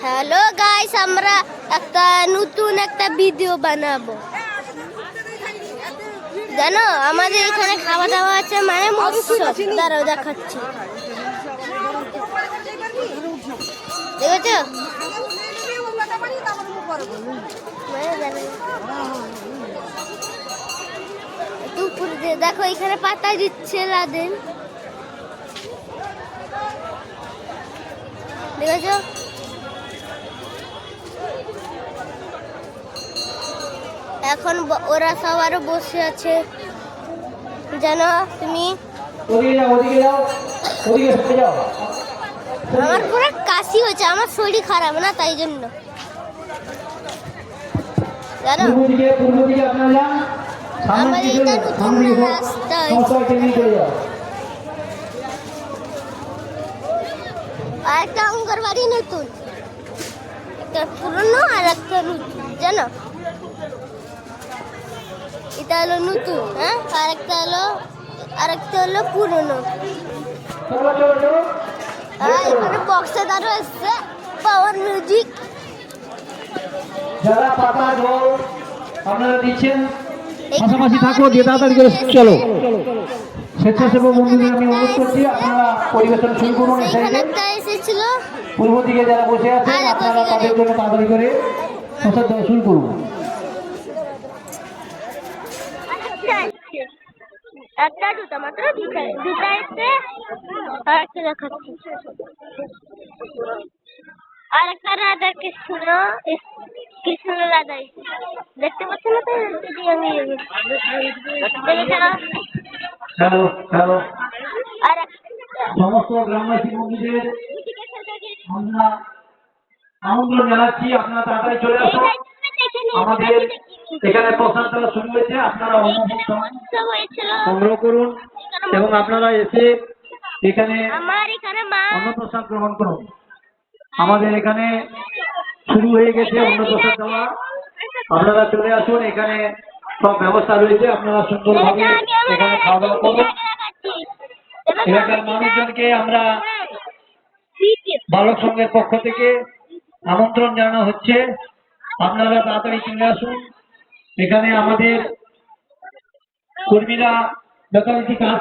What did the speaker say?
Hello guys, আমরা নতুন একটা ভিডিও বানাবো। জানো আমাদের এখানে খাওয়া দাওয়া আছে, মানে মৎস্য। দাঁড়াও দেখাচ্ছি, দেখেছো? দেখো এখানে পাতা দিচ্ছে লাদেন, দেখেছো? এখন ওরা সবার বসে আছে, জানো তুমি? আমার পুরো কাশি হচ্ছে, আমার শরীর খারাপ না, তাই জন্য জানো আমাদের এটা নতুন রাস্তা আর একটা অঙ্গনবাড়ি নতুন, একটা পুরনো আর একটা নতুন, জানো? এটা হলো নতুন, হ্যাঁ, আরেকটা হলো পুরনো। এখানে বক্সে দাঁড়ো এসছে পাওয়ার মিউজিক। যারা পাতা জল আপনারা দিচ্ছেন, পাশাপাশি থাকো, দিয়ে তাড়াতাড়ি করে চলো। স্বেচ্ছাসেবক বন্ধুদের আমি অনুরোধ করছি, আপনারা পরিবেশন শুরু করুন। এসেছিল পূর্ব দিকে যারা বসে আছেন, আপনারা তাদের জন্য তাড়াতাড়ি করে প্রসাদ দেওয়া শুরু করুন। একটা দুটা মাত্র, দুটা এসে আর একটা দেখাচ্ছি। আর একটা রাধা কৃষ্ণ রাধা দেখতে পাচ্ছি না তো, যদি আমি হ্যালো হ্যালো, আর সমস্ত গ্রামবাসী বন্ধুদের আমরা আমন্ত্রণ জানাচ্ছি, আপনারা তাড়াতাড়ি চলে আসুন। আমাদের এখানে প্রসাদ দেওয়া শুরু হয়েছে, আপনারা সংগ্রহ করুন এবং আপনারা এসে এখানে অন্নপ্রসাদ গ্রহণ করুন। আমাদের এখানে শুরু হয়ে গেছে অন্নপ্রসাদ দেওয়া, আপনারা চলে আসুন। এখানে সব ব্যবস্থা রয়েছে, আপনারা সুন্দরভাবে এখানে খাওয়া দাওয়া করুন। এলাকার মানুষজনকে আমরা বালক সংঘের পক্ষ থেকে আমন্ত্রণ জানানো হচ্ছে, আপনারা তাড়াতাড়ি চলে আসুন। এখানে আমাদের কর্মীরা যথারীতি কাজ